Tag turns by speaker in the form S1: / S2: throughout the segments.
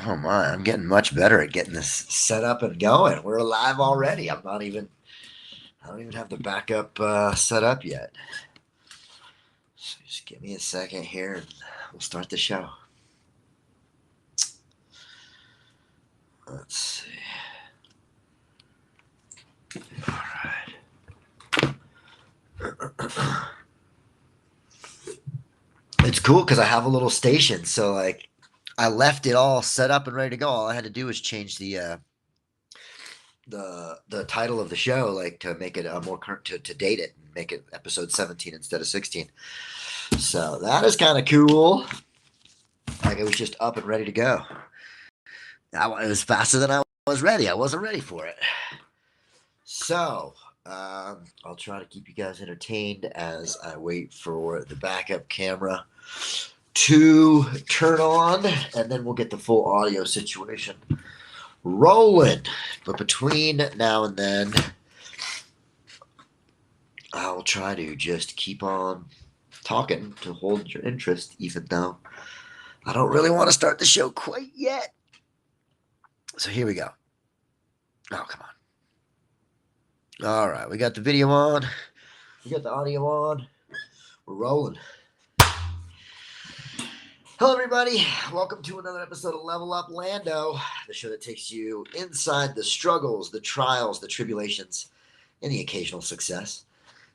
S1: Oh my, I'm getting much better at getting this set up and going. We're live already. I don't even have the backup set up yet. So just give me a second here and we'll start the show. Let's see. All right. It's cool because I have a little station. So, like, I left it all set up and ready to go. All I had to do was change the title of the show, like to make it more current, to date it and make it episode 17 instead of 16. So that is kind of cool. Like it was just up and ready to go. It was faster than I was ready. I wasn't ready for it. So I'll try to keep you guys entertained as I wait for the backup camera to turn on, and then we'll get the full audio situation rolling. But between now and then, I'll try to just keep on talking to hold your interest, even though I don't really want to start the show quite yet. So here we go. Oh, come on. All right, we got the video on. We got the audio on. We're rolling. Hello, everybody. Welcome to another episode of Level Up Lando, the show that takes you inside the struggles, the trials, the tribulations, and the occasional success.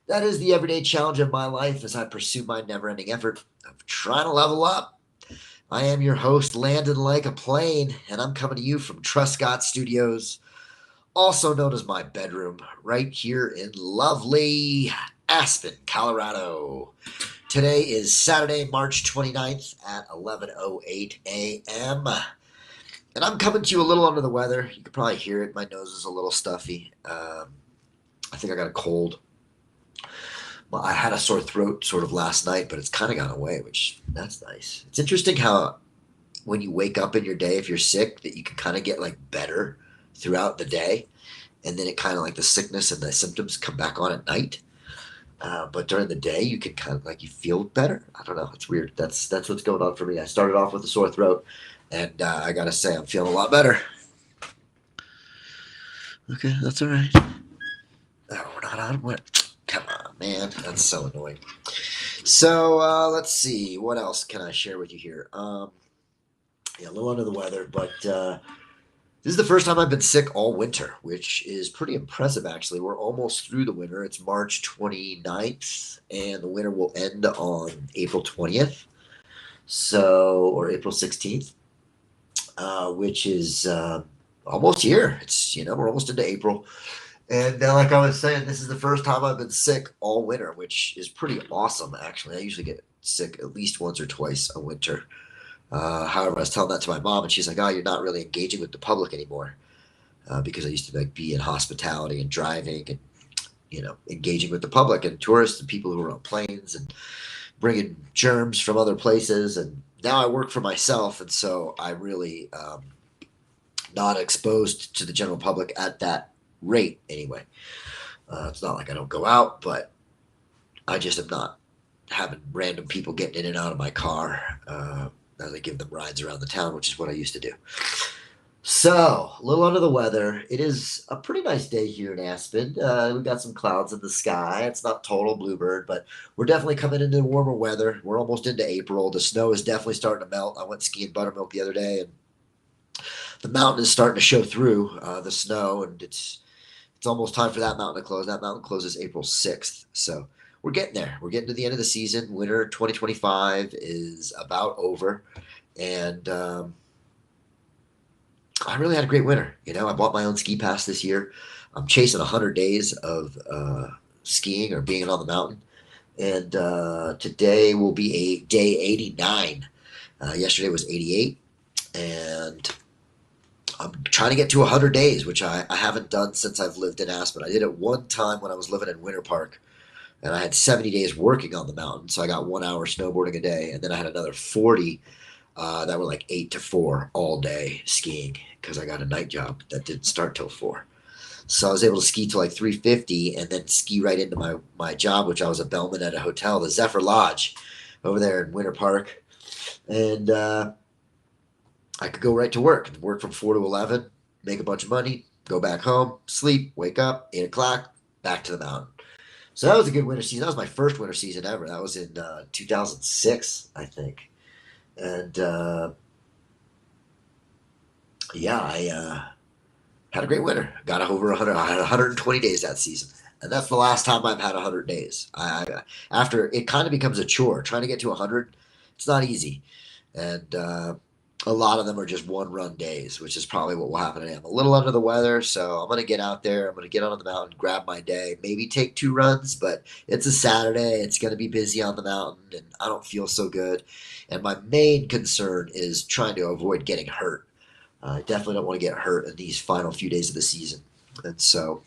S1: That is the everyday challenge of my life as I pursue my never-ending effort of trying to level up. I am your host, landed like a plane, and I'm coming to you from Truscott Studios, also known as my bedroom, right here in lovely Aspen, Colorado. Today is Saturday, March 29th at 11:08 a.m. And I'm coming to you a little under the weather. You can probably hear it. My nose is a little stuffy. I think I got a cold. Well, I had a sore throat sort of last night, but it's kind of gone away, which that's nice. It's interesting how when you wake up in your day, if you're sick, that you can kind of get like better throughout the day. And then it kind of like the sickness and the symptoms come back on at night. But during the day, you can kind of like you feel better. I don't know. It's weird. That's what's going on for me. I started off with a sore throat, and I gotta say I'm feeling a lot better. Okay, that's all right. Oh, we're not on. What? Come on, man. That's so annoying. So let's see. What else can I share with you here? Yeah, a little under the weather, but this is the first time I've been sick all winter, which is pretty impressive, actually. We're almost through the winter. It's March 29th, and the winter will end on April 20th, or April 16th, which is almost here. We're almost into April. And like I was saying, this is the first time I've been sick all winter, which is pretty awesome, actually. I usually get sick at least once or twice a winter. However, I was telling that to my mom, and she's like, "Oh, you're not really engaging with the public anymore," because I used to like be in hospitality and driving and engaging with the public and tourists and people who were on planes and bringing germs from other places. And now I work for myself, and so I really not exposed to the general public at that rate anyway. It's not like I don't go out, but I just am not having random people getting in and out of my car. As I give them rides around the town, which is what I used to do. So, a little under the weather. It is a pretty nice day here in Aspen. We've got some clouds in the sky. It's not total bluebird, but we're definitely coming into warmer weather. We're almost into April. The snow is definitely starting to melt. I went skiing Buttermilk the other day, and the mountain is starting to show through the snow, and it's almost time for that mountain to close. That mountain closes April 6th, so we're getting there. We're getting to the end of the season. Winter 2025 is about over, and I really had a great winter. I bought my own ski pass this year. I'm chasing 100 days of skiing or being on the mountain, and today will be day 89. Yesterday was 88, and I'm trying to get to 100 days, which I haven't done since I've lived in Aspen. I did it one time when I was living in Winter Park, and I had 70 days working on the mountain, so I got 1 hour snowboarding a day, and then I had another 40 that were like 8 to 4 all day skiing because I got a night job that didn't start till 4. So I was able to ski to like 350 and then ski right into my job, which I was a bellman at a hotel, the Zephyr Lodge over there in Winter Park. And I could go right to work from 4 to 11, make a bunch of money, go back home, sleep, wake up, 8 o'clock, back to the mountain. So that was a good winter season. That was my first winter season ever. That was in 2006, I think. And yeah, I had a great winter. Got over 100. I had 120 days that season, and that's the last time I've had 100 days. After it kind of becomes a chore trying to get to 100. It's not easy, and a lot of them are just one run days, which is probably what will happen today. I'm a little under the weather, so I'm going to get out there. I'm going to get on the mountain, grab my day, maybe take 2 runs, but it's a Saturday. It's going to be busy on the mountain, and I don't feel so good. And my main concern is trying to avoid getting hurt. I definitely don't want to get hurt in these final few days of the season. And so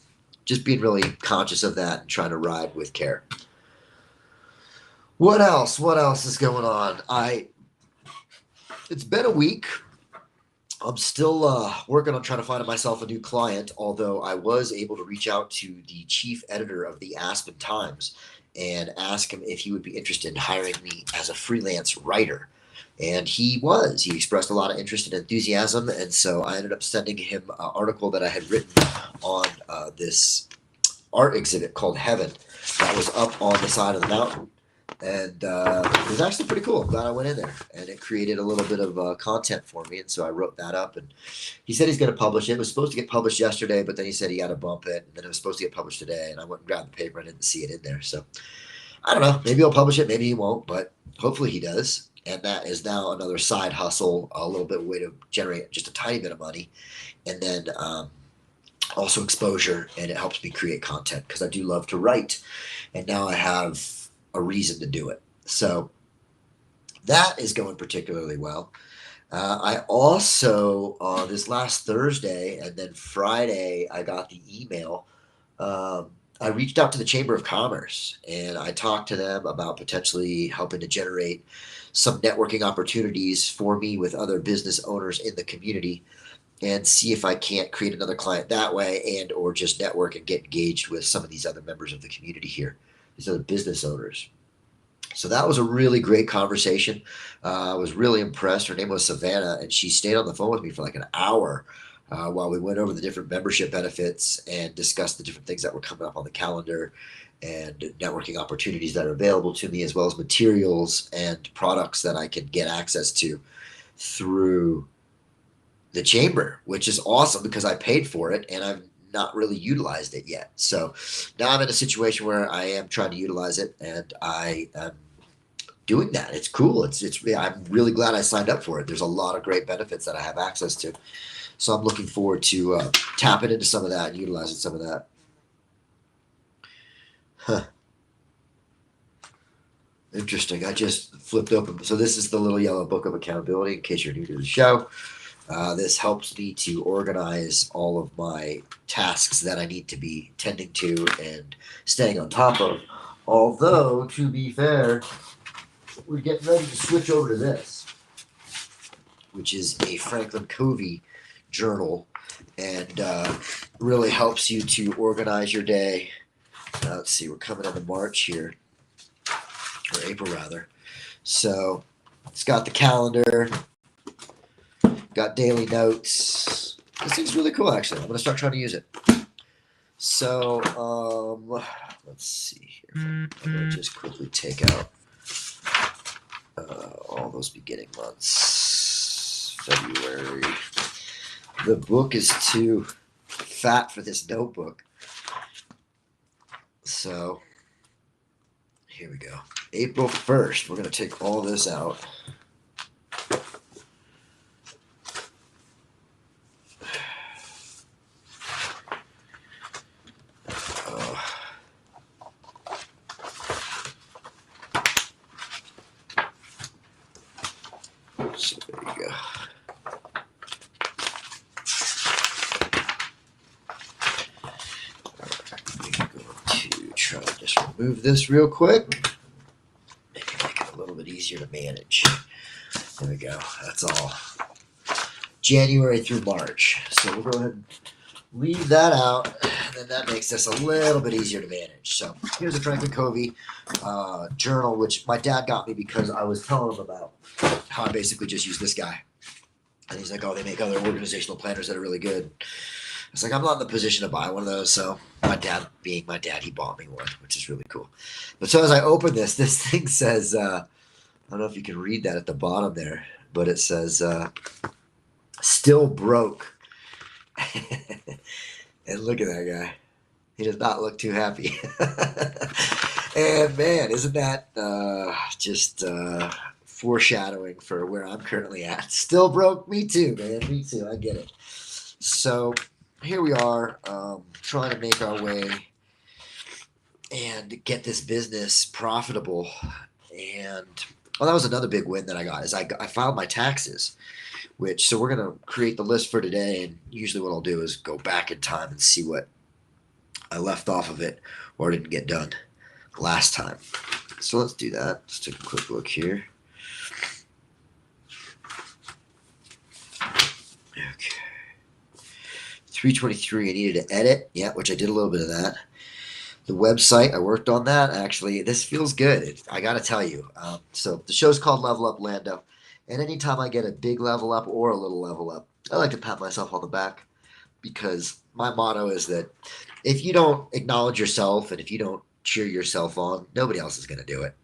S1: just being really conscious of that and trying to ride with care. What else? What else is going on? It's been a week. I'm still working on trying to find myself a new client, although I was able to reach out to the chief editor of the Aspen Times and ask him if he would be interested in hiring me as a freelance writer. And he was. He expressed a lot of interest and enthusiasm, and so I ended up sending him an article that I had written on this art exhibit called Heaven that was up on the side of the mountain. And it was actually pretty cool. I'm glad I went in there, and it created a little bit of content for me, and so I wrote that up. And he said he's going to publish it. It was supposed to get published yesterday, but then he said he had to bump it, and then it was supposed to get published today, and I went and grabbed the paper and didn't see it in there. So I don't know. Maybe he'll publish it, maybe he won't, but hopefully he does. And that is now another side hustle, a little bit of a way to generate just a tiny bit of money, and then also exposure, and it helps me create content because I do love to write, and now I have a reason to do it. So that is going particularly well. I also, this last Thursday and then Friday, I got the email. I reached out to the Chamber of Commerce and I talked to them about potentially helping to generate some networking opportunities for me with other business owners in the community and see if I can't create another client that way and or just network and get engaged with some of these other members of the community here, these other business owners. So that was a really great conversation. I was really impressed. Her name was Savannah, and she stayed on the phone with me for like an hour while we went over the different membership benefits and discussed the different things that were coming up on the calendar and networking opportunities that are available to me, as well as materials and products that I can get access to through the chamber, which is awesome because I paid for it and I've not really utilized it yet. So now I'm in a situation where I am trying to utilize it, and I am doing that. It's cool. I'm really glad I signed up for it. There's a lot of great benefits that I have access to. So I'm looking forward to tapping into some of that and utilizing some of that. Huh. Interesting. I just flipped open. So this is the little yellow book of accountability in case you're new to the show. This helps me to organize all of my tasks that I need to be tending to and staying on top of. Although, to be fair, we're getting ready to switch over to this, which is a Franklin Covey journal, and really helps you to organize your day. Let's see, we're coming into March here, or April rather. So it's got the calendar, got daily notes. This thing's really cool, actually. I'm going to start trying to use it. So let's see here. I'm going to just quickly take out all those beginning months. February. The book is too fat for this notebook. So here we go. April 1st. We're going to take all this out. So there you go. I'm going to try to just remove this real quick. Maybe make it a little bit easier to manage. There we go. That's all. January through March. So we'll go ahead and leave that out, and then that makes this a little bit easier to manage. So here's a Franklin Covey journal, which my dad got me because I was telling him about how I basically just use this guy. And he's like, oh, they make other organizational planners that are really good. I was like, I'm not in the position to buy one of those. So my dad, being my dad, he bought me one, which is really cool. But so as I open this thing says, I don't know if you can read that at the bottom there, but it says, still broke. And look at that guy. He does not look too happy. And man, isn't that just foreshadowing for where I'm currently at? Still broke. Me too, man. Me too. I get it. So here we are, trying to make our way and get this business profitable. And well, that was another big win that I got is I filed my taxes, which so we're gonna create the list for today. And usually what I'll do is go back in time and see what I left off of it or didn't get done last time. So let's do that. Let's take a quick look here. Okay. 323, I needed to edit. Yeah, which I did a little bit of that. The website, I worked on that. Actually, this feels good. I got to tell you. So the show's called Level Up Lando. And anytime I get a big level up or a little level up, I like to pat myself on the back because my motto is that if you don't acknowledge yourself and if you don't cheer yourself on, nobody else is going to do it.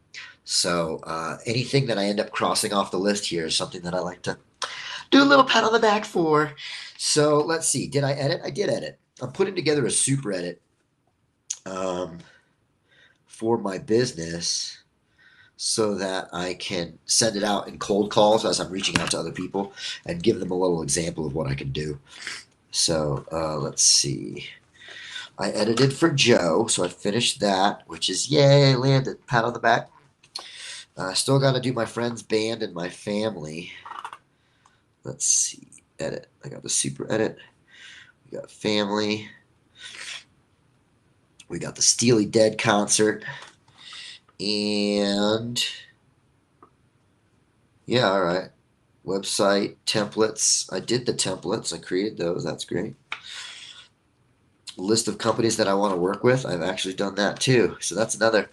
S1: So anything that I end up crossing off the list here is something that I like to do a little pat on the back for. So let's see. Did I edit? I did edit. I'm putting together a super edit for my business so that I can send it out in cold calls as I'm reaching out to other people and give them a little example of what I can do. So let's see. I edited for Joe, so I finished that, which is yay, landed. Pat on the back. Still got to do my friend's band and my family. Let's see. Edit. I got the super edit. We got family. We got the Steely Dead concert. And yeah, all right. Website, templates. I did the templates. I created those. That's great. List of companies that I want to work with. I've actually done that too. So that's another,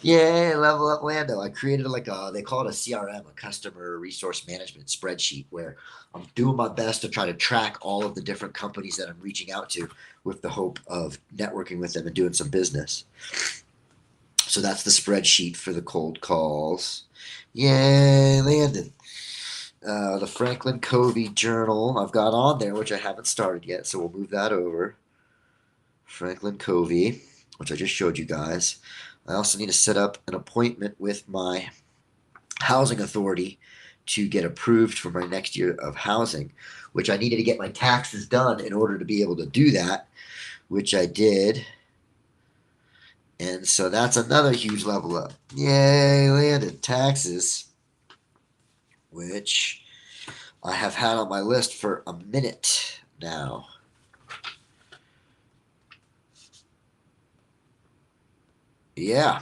S1: yay, Level Up Lando. I created like they call it a CRM, a customer resource management spreadsheet, where I'm doing my best to try to track all of the different companies that I'm reaching out to with the hope of networking with them and doing some business. So that's the spreadsheet for the cold calls. Yay, Landon. The Franklin Covey journal I've got on there, which I haven't started yet, so we'll move that over. Franklin Covey, which I just showed you guys. I also need to set up an appointment with my housing authority to get approved for my next year of housing, which I needed to get my taxes done in order to be able to do that, which I did. And so that's another huge level up. Yay, landed taxes, which I have had on my list for a minute now. Yeah.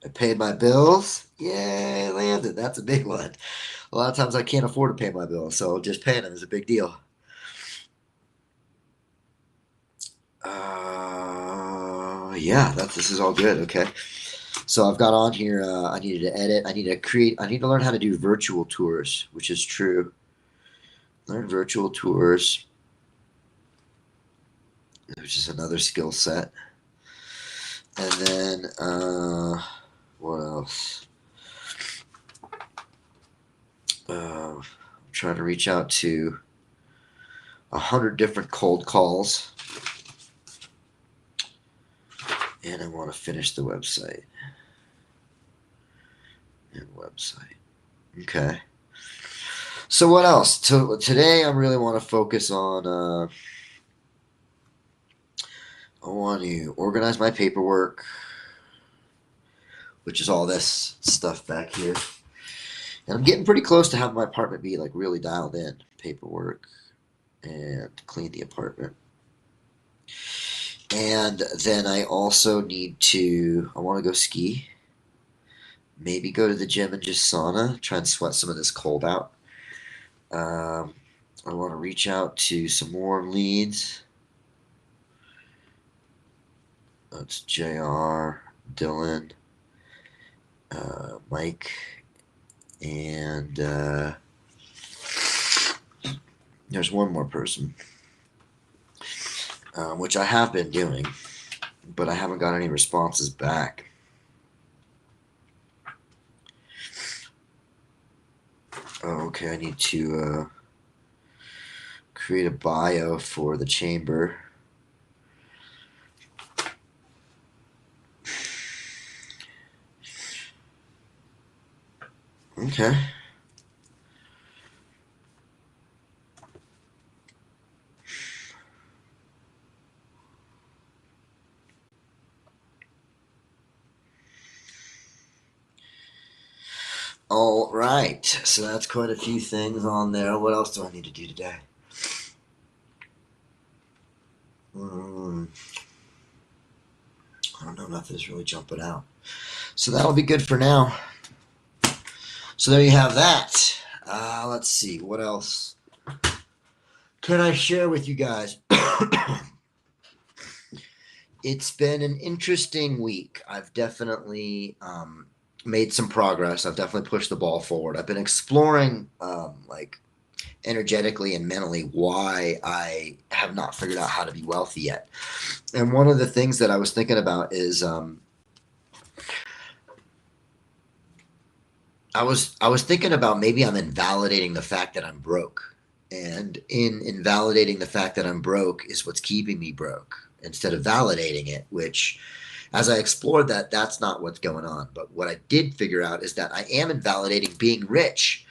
S1: I paid my bills. Yay, landed. That's a big one. A lot of times I can't afford to pay my bills, so just paying them is a big deal. Yeah, this is all good. Okay. So I've got on here, I needed to edit. I need to learn how to do virtual tours, which is true. Learn virtual tours, which is another skill set. And then, what else? I'm trying to reach out to 100 different cold calls. And I want to finish the website. And website. Okay. So what else? Today I really want to focus on, I want to organize my paperwork, which is all this stuff back here. And I'm getting pretty close to having my apartment be like really dialed in. Paperwork and clean the apartment. And then I also I want to go ski. Maybe go to the gym and just sauna, try and sweat some of this cold out. I want to reach out to some warm leads. That's JR, Dylan, Mike, and there's one more person, which I have been doing, but I haven't got any responses back. Oh, okay, I need to create a bio for the chamber. Okay. All right, so that's quite a few things on there. What else do I need to do today? I don't know, nothing's really jumping out. So that'll be good for now. So there you have that. Let's see, what else can I share with you guys? It's been an interesting week. I've definitely made some progress. I've definitely pushed the ball forward. I've been exploring, like, energetically and mentally why I have not figured out how to be wealthy yet. And one of the things that I was thinking about is I was thinking about maybe I'm invalidating the fact that I'm broke. And in invalidating the fact that I'm broke is what's keeping me broke instead of validating it, which as I explored that, that's not what's going on. But what I did figure out is that I am invalidating being rich.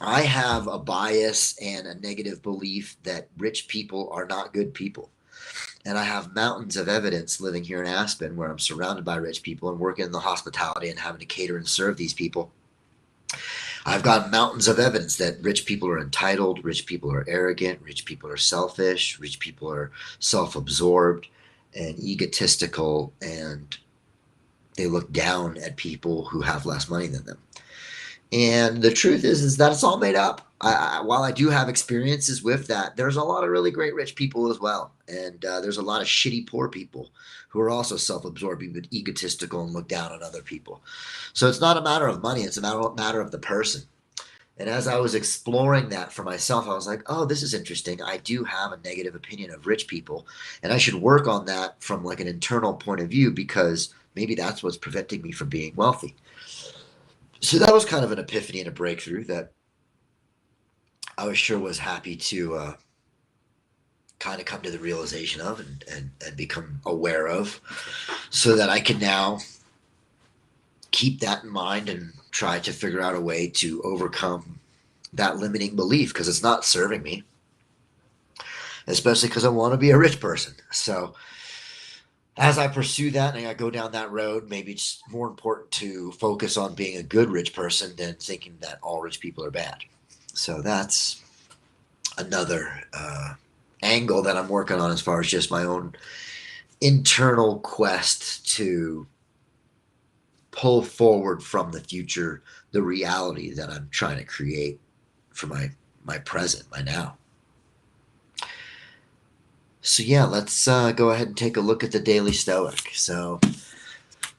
S1: I have a bias and a negative belief that rich people are not good people. And I have mountains of evidence living here in Aspen where I'm surrounded by rich people and working in the hospitality and having to cater and serve these people. I've got mountains of evidence that rich people are entitled, rich people are arrogant, rich people are selfish, rich people are self absorbed and egotistical, and they look down at people who have less money than them. And the truth is that it's all made up. While I do have experiences with that, there's a lot of really great rich people as well, and there's a lot of shitty poor people who are also self-absorbed, but egotistical and look down on other people. So it's not a matter of money; it's a matter of the person. And as I was exploring that for myself, I was like, "Oh, this is interesting. I do have a negative opinion of rich people, and I should work on that from like an internal point of view because maybe that's what's preventing me from being wealthy." So that was kind of an epiphany and a breakthrough that I was sure was happy to kind of come to the realization of and become aware of so that I can now keep that in mind and try to figure out a way to overcome that limiting belief because it's not serving me, especially because I want to be a rich person. So as I pursue that and I go down that road, maybe it's more important to focus on being a good rich person than thinking that all rich people are bad. So that's another angle that I'm working on as far as just my own internal quest to pull forward from the future the reality that I'm trying to create for my present, my now. So yeah, let's go ahead and take a look at the Daily Stoic. So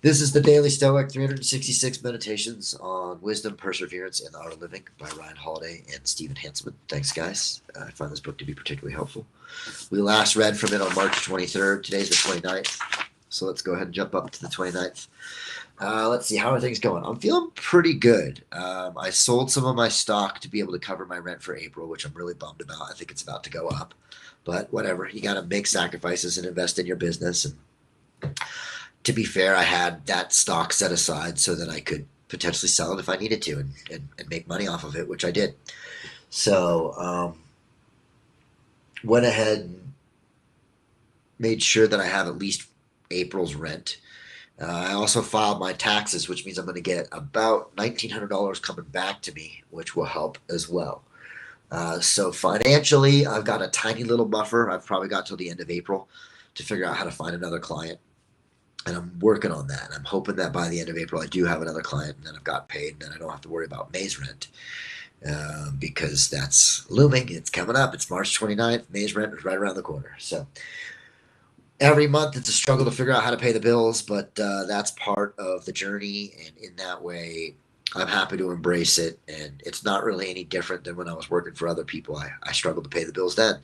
S1: this is the Daily Stoic, 366 Meditations on Wisdom, Perseverance, and the Art of Living by Ryan Holiday and Stephen Hanselman. Thanks, guys. I find this book to be particularly helpful. We last read from it on March 23rd. Today's the 29th. So let's go ahead and jump up to the 29th. Let's see, how are things going? I'm feeling pretty good. I sold some of my stock to be able to cover my rent for April, which I'm really bummed about. I think it's about to go up. But whatever, you got to make sacrifices and invest in your business. And to be fair, I had that stock set aside so that I could potentially sell it if I needed to and make money off of it, which I did. So went ahead and made sure that I have at least April's rent. I also filed my taxes, which means I'm going to get about $1,900 coming back to me, which will help as well. So financially, I've got a tiny little buffer. I've probably got till the end of April to figure out how to find another client. And I'm working on that. And I'm hoping that by the end of April, I do have another client and then I've got paid and then I don't have to worry about May's rent because that's looming. It's coming up. It's March 29th. May's rent is right around the corner. So every month it's a struggle to figure out how to pay the bills, but that's part of the journey. And in that way, I'm happy to embrace it, and it's not really any different than when I was working for other people. I struggled to pay the bills then.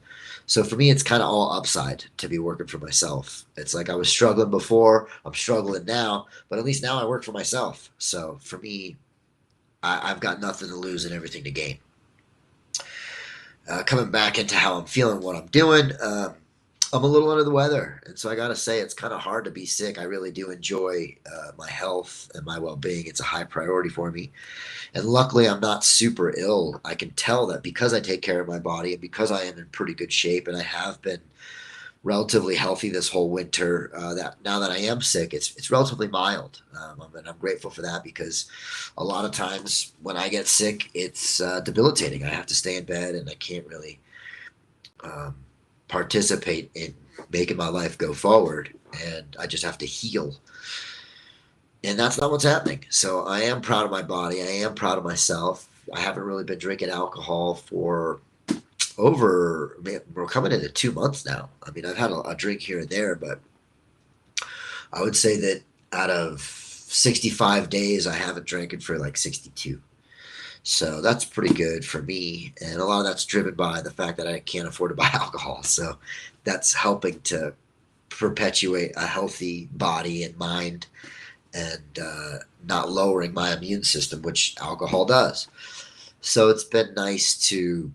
S1: So for me, it's kind of all upside to be working for myself. It's like I was struggling before, I'm struggling now, but at least now I work for myself. So for me, I've got nothing to lose and everything to gain. Coming back into how I'm feeling, what I'm doing, I'm a little under the weather, and so I gotta say it's kind of hard to be sick. I really do enjoy my health and my well-being. It's a high priority for me, and luckily I'm not super ill. I can tell that because I take care of my body and because I am in pretty good shape, and I have been relatively healthy this whole winter. That now that I am sick, it's relatively mild, and I'm grateful for that because a lot of times when I get sick, it's debilitating. I have to stay in bed, and I can't really um, participate in making my life go forward, and I just have to heal. And that's not what's happening. So I am proud of my body. I am proud of myself. I haven't really been drinking alcohol for over, man, we're coming into 2 months now. I mean, I've had a drink here and there, but I would say that out of 65 days, I haven't drank it for like 62. So that's pretty good for me. And a lot of that's driven by the fact that I can't afford to buy alcohol. So that's helping to perpetuate a healthy body and mind, and not lowering my immune system, which alcohol does. So it's been nice to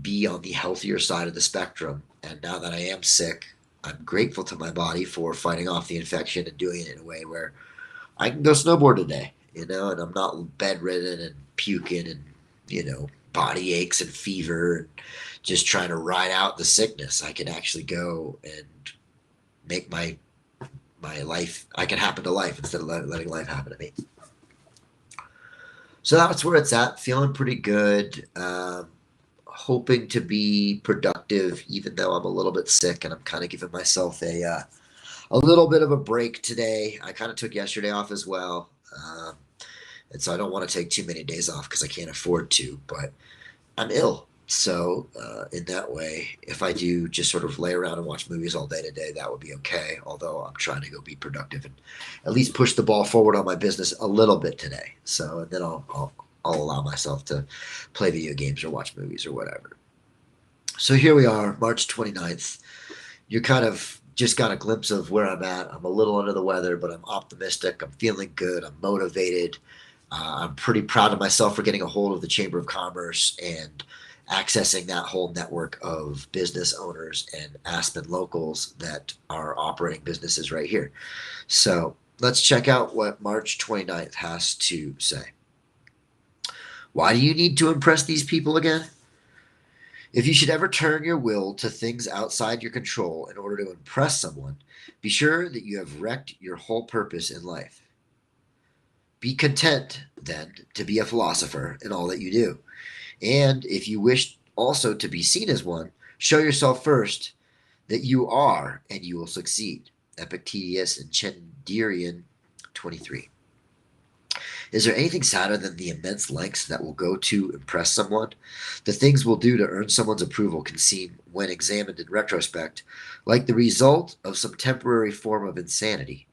S1: be on the healthier side of the spectrum. And now that I am sick, I'm grateful to my body for fighting off the infection and doing it in a way where I can go snowboard today, and I'm not bedridden and puking and, body aches and fever and just trying to ride out the sickness. I can actually go and make my life, I can happen to life instead of letting life happen to me. So that's where it's at. Feeling pretty good. Hoping to be productive, even though I'm a little bit sick, and I'm kind of giving myself a little bit of a break today. I kind of took yesterday off as well, and so I don't want to take too many days off because I can't afford to. But I'm ill, so in that way, if I do just sort of lay around and watch movies all day today, that would be okay. Although I'm trying to go be productive and at least push the ball forward on my business a little bit today. So and then I'll allow myself to play video games or watch movies or whatever. So here we are, March 29th. You kind of just got a glimpse of where I'm at. I'm a little under the weather, but I'm optimistic. I'm feeling good. I'm motivated. I'm pretty proud of myself for getting a hold of the Chamber of Commerce and accessing that whole network of business owners and Aspen locals that are operating businesses right here. So let's check out what March 29th has to say. Why do you need to impress these people again? If you should ever turn your will to things outside your control in order to impress someone, be sure that you have wrecked your whole purpose in life. Be content, then, to be a philosopher in all that you do. And if you wish also to be seen as one, show yourself first that you are, and you will succeed. Epictetus and Chendirian 23. Is there anything sadder than the immense lengths that will go to impress someone? The things we'll do to earn someone's approval can seem, when examined in retrospect, like the result of some temporary form of insanity.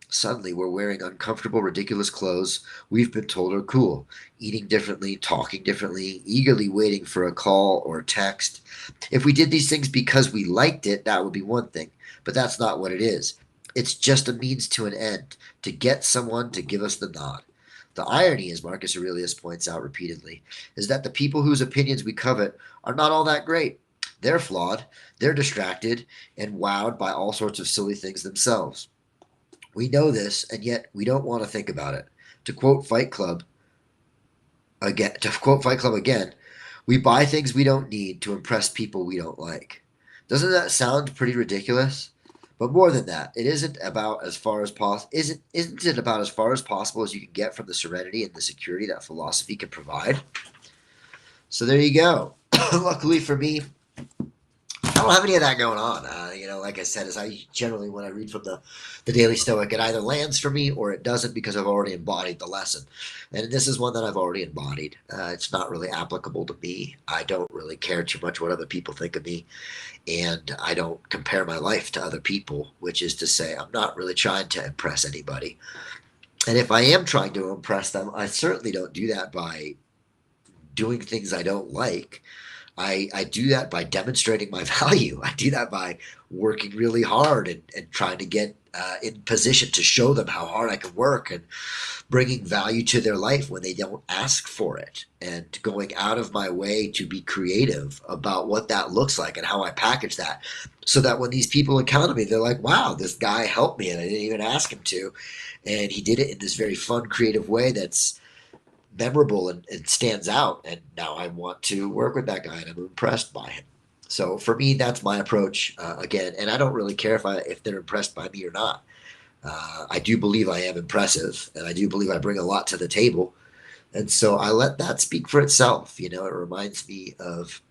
S1: Suddenly, we're wearing uncomfortable, ridiculous clothes we've been told are cool, eating differently, talking differently, eagerly waiting for a call or a text. If we did these things because we liked it, that would be one thing, but that's not what it is. It's just a means to an end, to get someone to give us the nod. The irony, as Marcus Aurelius points out repeatedly, is that the people whose opinions we covet are not all that great. They're flawed, they're distracted, and wowed by all sorts of silly things themselves. We know this, and yet we don't want to think about it. To quote Fight Club again, we buy things we don't need to impress people we don't like. Doesn't that sound pretty ridiculous? But more than that, it isn't about as far as possible. Isn't it about as far as possible as you can get from the serenity and the security that philosophy can provide? So there you go. Luckily for me, I don't have any of that going on. Like I said, as I generally, when I read from the Daily Stoic, it either lands for me or it doesn't because I've already embodied the lesson. And this is one that I've already embodied. It's not really applicable to me. I don't really care too much what other people think of me. And I don't compare my life to other people, which is to say, I'm not really trying to impress anybody. And if I am trying to impress them, I certainly don't do that by doing things I don't like. I do that by demonstrating my value. I do that by working really hard and trying to get in position to show them how hard I can work and bringing value to their life when they don't ask for it, and going out of my way to be creative about what that looks like and how I package that, so that when these people encounter me, they're like, wow, this guy helped me and I didn't even ask him to. And he did it in this very fun, creative way that's memorable and stands out. And now I want to work with that guy and I'm impressed by him. So for me, that's my approach again. And I don't really care if they're impressed by me or not. I do believe I am impressive, and I do believe I bring a lot to the table. And so I let that speak for itself. You know, it reminds me of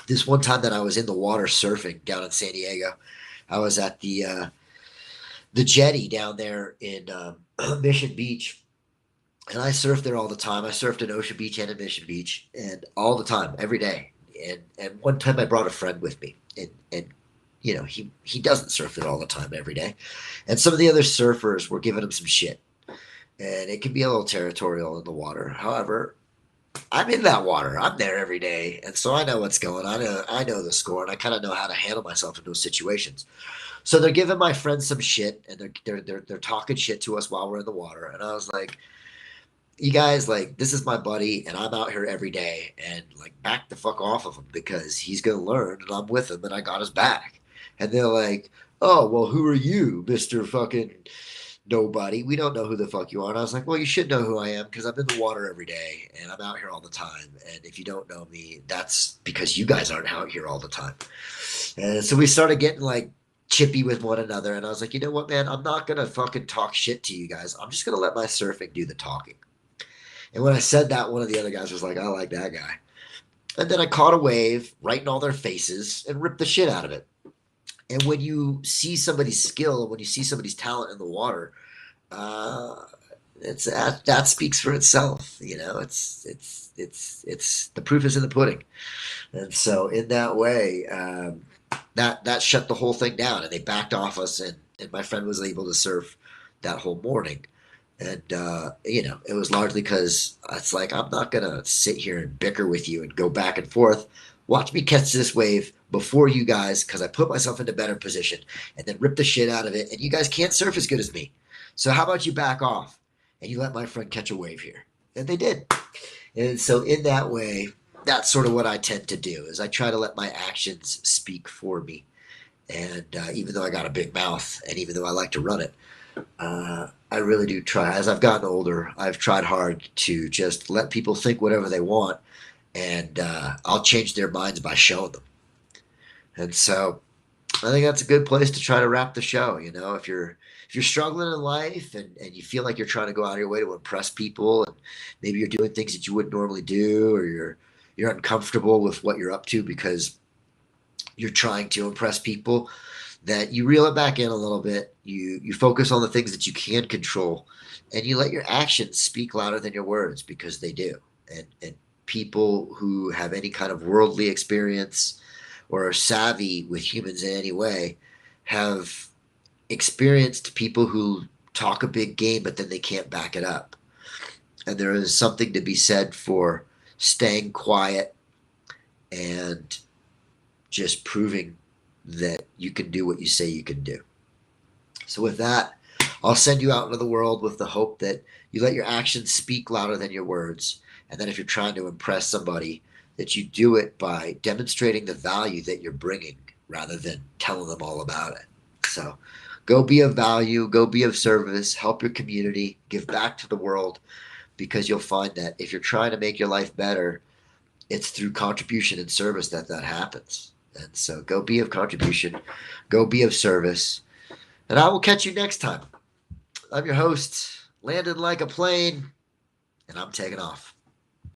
S1: this one time that I was in the water surfing down in San Diego. I was at the jetty down there in Mission Beach, and I surfed there all the time. I surfed in Ocean Beach and in Mission Beach, and all the time, every day. And one time I brought a friend with me, and you know he doesn't surf there all the time every day, and some of the other surfers were giving him some shit, and it can be a little territorial in the water. However, I'm in that water. I'm there every day, and so I know what's going on. I know the score, and I kind of know how to handle myself in those situations. So they're giving my friends some shit, and they're talking shit to us while we're in the water. And I was like, "You guys, like, this is my buddy, and I'm out here every day, and like, back the fuck off of him because he's gonna learn, and I'm with him, and I got his back." And they're like, "Oh, well, who are you, Mister Fucking Nobody? We don't know who the fuck you are." And I was like, well, you should know who I am because I'm in the water every day and I'm out here all the time. And if you don't know me, that's because you guys aren't out here all the time. And so we started getting like chippy with one another. And I was like, you know what, man? I'm not going to fucking talk shit to you guys. I'm just going to let my surfing do the talking. And when I said that, one of the other guys was like, I like that guy. And then I caught a wave right in all their faces and ripped the shit out of it. And when you see somebody's skill, when you see somebody's talent in the water, uh, it's that speaks for itself. You know, it's the proof is in the pudding. And so in that way, that shut the whole thing down, and they backed off us, and my friend was able to surf that whole morning. And you know, it was largely because it's like I'm not gonna sit here and bicker with you and go back and forth. Watch me catch this wave before you guys, because I put myself into better position, and then rip the shit out of it. And you guys can't surf as good as me. So how about you back off and you let my friend catch a wave here? And they did. And so in that way, that's sort of what I tend to do is I try to let my actions speak for me. And even though I got a big mouth, and even though I like to run it, I really do try. As I've gotten older, I've tried hard to just let people think whatever they want, and I'll change their minds by showing them. And so I think that's a good place to try to wrap the show. You know, if you're struggling in life, and you feel like you're trying to go out of your way to impress people, and maybe you're doing things that you wouldn't normally do, or you're uncomfortable with what you're up to because you're trying to impress people, that you reel it back in a little bit. You focus on the things that you can control, and you let your actions speak louder than your words, because they do. And people who have any kind of worldly experience or are savvy with humans in any way have experienced people who talk a big game but then they can't back it up. And there is something to be said for staying quiet and just proving that you can do what you say you can do. So with that, I'll send you out into the world with the hope that you let your actions speak louder than your words. And then if you're trying to impress somebody, that you do it by demonstrating the value that you're bringing rather than telling them all about it. So go be of value, go be of service, help your community, give back to the world, because you'll find that if you're trying to make your life better, it's through contribution and service that that happens. And so go be of contribution, go be of service, and I will catch you next time. I'm your host, landed like a plane, and I'm taking off.